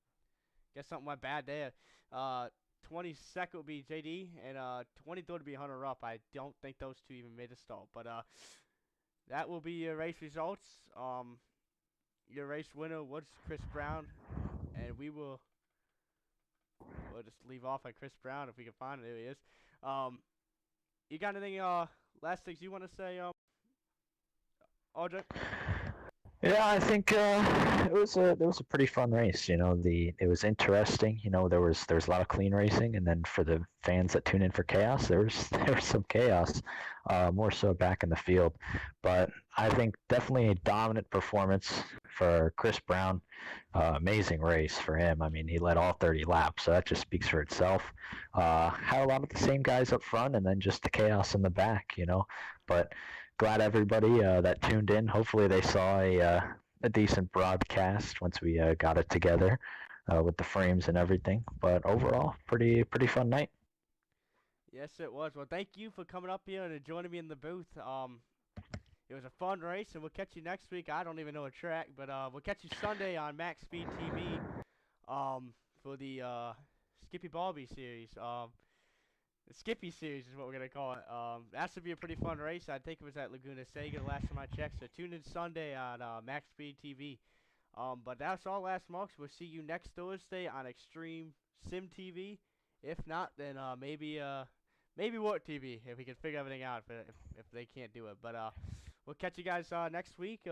guess something went bad there. 22nd would be JD, and 23rd would be Hunter Rupp. I don't think those two even made a start, but that will be your race results. Your race winner was Chris Brown, and we'll just leave off on Chris Brown if we can find it. There he is. You got anything last things you want to say, Audrey? Yeah, I think it was a pretty fun race. You know, it was interesting. You know, there was a lot of clean racing, and then for the fans that tune in for chaos, there was some chaos, more so back in the field. But I think definitely a dominant performance for Chris Brown. Amazing race for him. I mean, he led all 30 laps, so that just speaks for itself. Had a lot of the same guys up front, and then just the chaos in the back. You know, but glad everybody that tuned in. Hopefully they saw a decent broadcast once we got it together with the frames and everything. But overall, pretty fun night. Yes, it was. Well, thank you for coming up here and joining me in the booth. It was a fun race, and we'll catch you next week. I don't even know a track, but we'll catch you Sunday on Max Speed TV for the Skippy Bobby series. The Skippy series is what we're going to call it. That should be a pretty fun race. I think it was at Laguna Seca last time I checked. So tune in Sunday on Max Speed TV. But that's all last month. We'll see you next Thursday on Extreme Sim TV. If not, then maybe WORC TV if we can figure everything out if they can't do it. But we'll catch you guys next week.